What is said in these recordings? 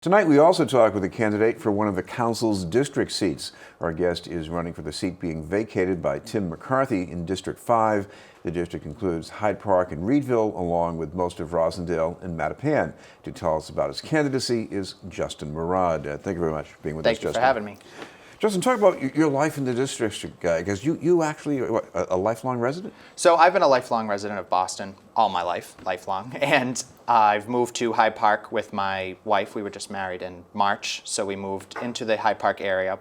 Tonight, we also talk with a candidate for one of the council's district seats. Our guest is running for the seat being vacated by Tim McCarthy in District 5. The district includes Hyde Park and Reedville, along with most of Roslindale and Mattapan. To tell us about his candidacy is Justin Murad. Thank you very much for being with us, Justin. Thank you for having me. Justin, talk about your life in the district, because you actually are a lifelong resident? So I've been a lifelong resident of Boston all my life, lifelong, and I've moved to Hyde Park with my wife. We were just married in March, so we moved into the Hyde Park area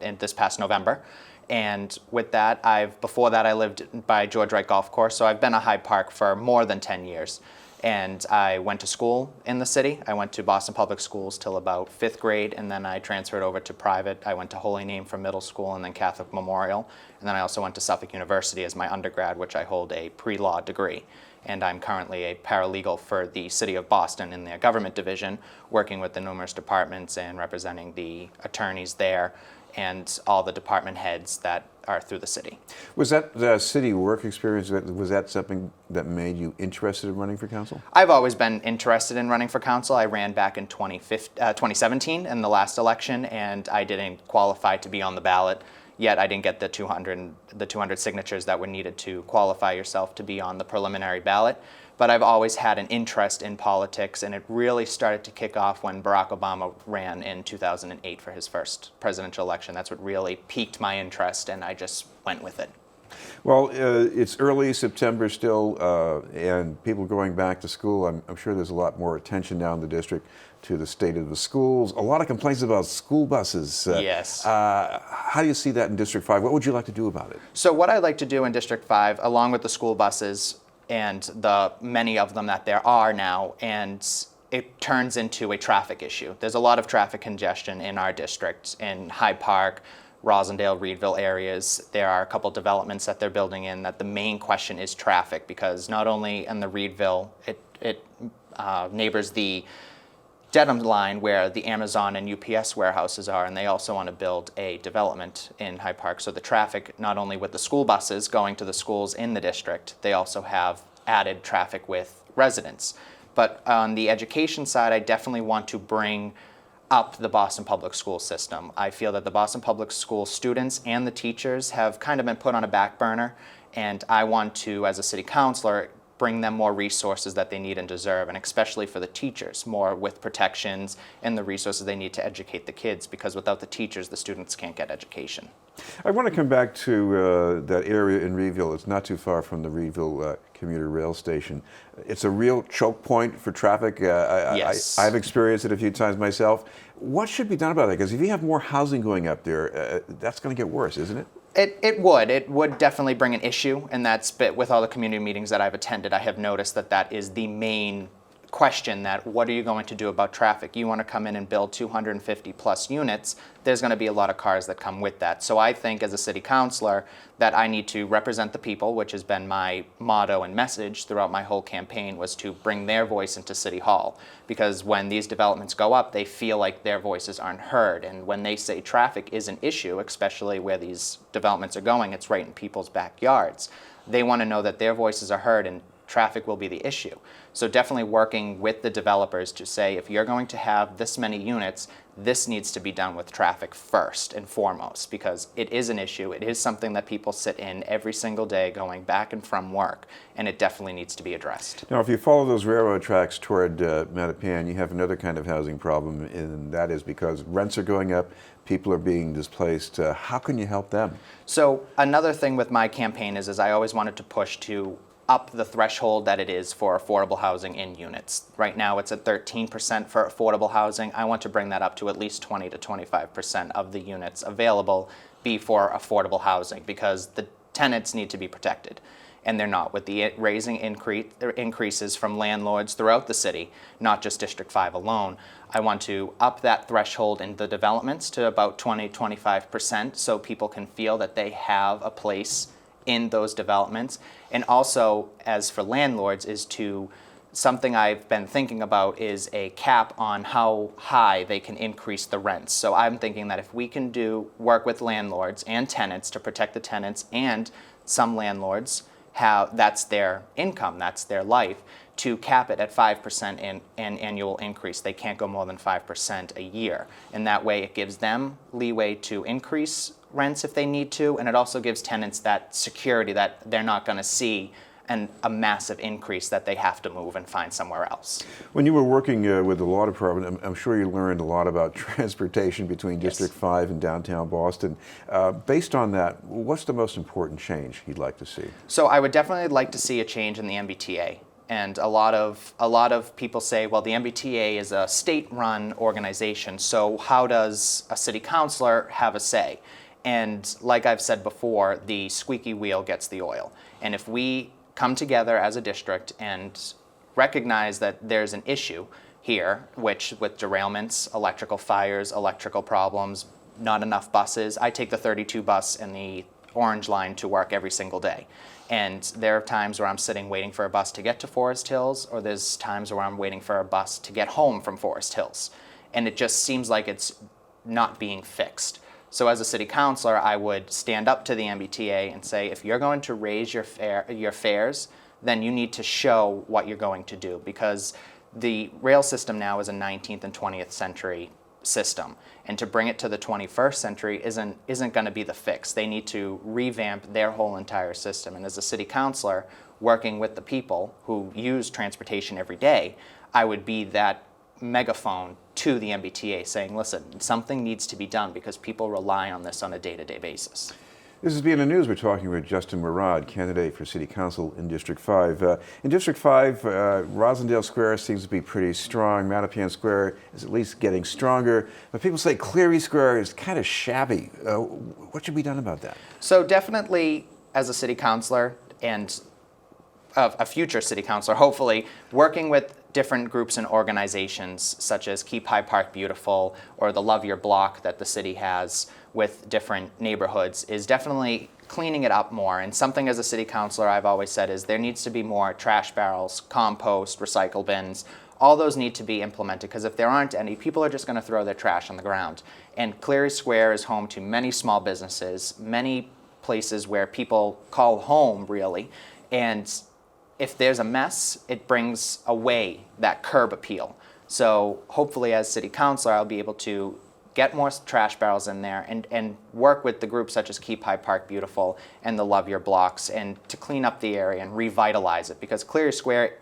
in this past November. And with that, before that I lived by George Wright Golf Course, so I've been at Hyde Park for more than 10 years. And I went to school in the city. I went to Boston Public Schools till about 5th grade, and then I transferred over to private. I went to Holy Name for middle school and then Catholic Memorial. And then I also went to Suffolk University as my undergrad, which I hold a pre-law degree. And I'm currently a paralegal for the City of Boston in their government division, working with the numerous departments and representing the attorneys there and all the department heads that are through the city. Was that the city work experience, was that something that made you interested in running for council? I've always been interested in running for council. I ran back in 2017 in the last election, and I didn't qualify to be on the ballot. Yet I didn't get the 200 signatures that were needed to qualify yourself to be on the preliminary ballot. But I've always had an interest in politics, and it really started to kick off when Barack Obama ran in 2008 for his first presidential election. That's what really piqued my interest, and I just went with it. Well, it's early September still, and people going back to school. I'm sure there's a lot more attention now in the district to the state of the schools. A lot of complaints about school buses. Yes. How do you see that in District 5? What would you like to do about it? So what I'd like to do in District 5, along with the school buses and the many of them that there are now, and it turns into a traffic issue. There's a lot of traffic congestion in our district, in Hyde Park, Roslindale, Reedville areas. There are a couple developments that they're building in that the main question is traffic, because not only in the Reedville, it neighbors the Dedham line where the Amazon and UPS warehouses are, and they also want to build a development in Hyde Park. So the traffic, not only with the school buses going to the schools in the district, they also have added traffic with residents. But on the education side, I definitely want to bring up the Boston Public School system. I feel that the Boston Public School students and the teachers have kind of been put on a back burner, and I want to, as a city councilor, bring them more resources that they need and deserve, and especially for the teachers, more with protections and the resources they need to educate the kids, because without the teachers, the students can't get education. I want to come back to that area in Reedville. It's not too far from the Reedville commuter rail station. It's a real choke point for traffic. Yes. I've experienced it a few times myself. What should be done about that? Because if you have more housing going up there, that's going to get worse, isn't it? It would definitely bring an issue, and that's with all the community meetings that I've attended, I have noticed that is the main question, that what are you going to do about traffic? You want to come in and build 250 plus units, there's going to be a lot of cars that come with that. So I think as a city councilor that I need to represent the people, which has been my motto and message throughout my whole campaign, was to bring their voice into City Hall. Because when these developments go up, they feel like their voices aren't heard. And when they say traffic is an issue, especially where these developments are going, it's right in people's backyards. They want to know that their voices are heard, and traffic will be the issue. So definitely working with the developers to say, if you're going to have this many units, this needs to be done with traffic first and foremost, because it is an issue. It is something that people sit in every single day going back and from work, and it definitely needs to be addressed. Now, if you follow those railroad tracks toward Mattapan, you have another kind of housing problem, and that is because rents are going up, people are being displaced. How can you help them? So another thing with my campaign is I always wanted to push to up the threshold that it is for affordable housing in units. Right now it's at 13% for affordable housing. I want to bring that up to at least 20 to 25% of the units available be for affordable housing, because the tenants need to be protected, and they're not. With the raising increases from landlords throughout the city, not just District 5 alone, I want to up that threshold in the developments to about 20-25% so people can feel that they have a place in those developments. And also, as for landlords, something I've been thinking about is a cap on how high they can increase the rents. So I'm thinking that if we can work with landlords and tenants to protect the tenants, and some landlords that's their income, that's their life, to cap it at 5% in an annual increase. They can't go more than 5% a year. And that way it gives them leeway to increase rents if they need to, and it also gives tenants that security that they're not going to see a massive increase that they have to move and find somewhere else. When you were working with the law department, I'm sure you learned a lot about transportation between District 5 and downtown Boston. Based on that, what's the most important change you'd like to see? So I would definitely like to see a change in the MBTA. And a lot of people say, well, the MBTA is a state-run organization, so how does a city councilor have a say? And like I've said before, the squeaky wheel gets the oil. And if we come together as a district and recognize that there's an issue here, which with derailments, electrical fires, electrical problems, not enough buses. I take the 32 bus and the Orange Line to work every single day. And there are times where I'm sitting waiting for a bus to get to Forest Hills, or there's times where I'm waiting for a bus to get home from Forest Hills. And it just seems like it's not being fixed. So as a city councilor, I would stand up to the MBTA and say, if you're going to raise your fares, then you need to show what you're going to do, because the rail system now is a 19th and 20th century system, and to bring it to the 21st century isn't going to be the fix. They need to revamp their whole entire system. And as a city councilor, working with the people who use transportation every day, I would be that megaphone to the MBTA saying, listen, something needs to be done because people rely on this on a day-to-day basis. This is BNN News. We're talking with Justin Murad, candidate for City Council in District 5. In District 5, Roslindale Square seems to be pretty strong. Mattapan Square is at least getting stronger. But people say Cleary Square is kind of shabby. What should be done about that? So definitely, as a city councilor and a future city councilor, hopefully, working with different groups and organizations such as Keep Hyde Park Beautiful or the Love Your Block that the city has with different neighborhoods is definitely cleaning it up more. And something as a city councilor I've always said is there needs to be more trash barrels, compost, recycle bins. All those need to be implemented, because if there aren't any, people are just going to throw their trash on the ground. And Cleary Square is home to many small businesses, many places where people call home, really. And if there's a mess, it brings away that curb appeal. So hopefully as city councilor, I'll be able to get more trash barrels in there and work with the groups such as Keep Hyde Park Beautiful and the Love Your Blocks, and to clean up the area and revitalize it, because Cleary Square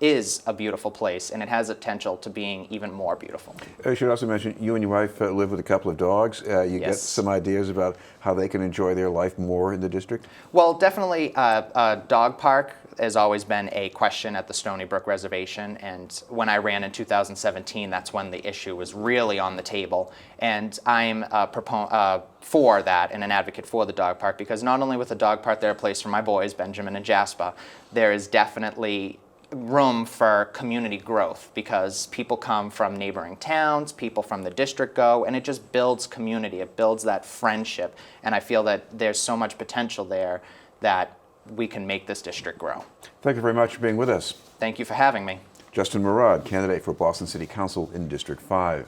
is a beautiful place, and it has a potential to being even more beautiful. I should also mention, you and your wife live with a couple of dogs. You get some ideas about how they can enjoy their life more in the district? Well, definitely a dog park has always been a question at the Stony Brook Reservation, and when I ran in 2017, that's when the issue was really on the table. And I'm a proponent for that and an advocate for the dog park, because not only with the dog park, there are a place for my boys, Benjamin and Jasper, there is definitely room for community growth, because people come from neighboring towns, people from the district go, and it just builds community, it builds that friendship, and I feel that there's so much potential there that we can make this district grow. Thank you very much for being with us. Thank you for having me. Justin Murad, candidate for Boston City Council in District 5.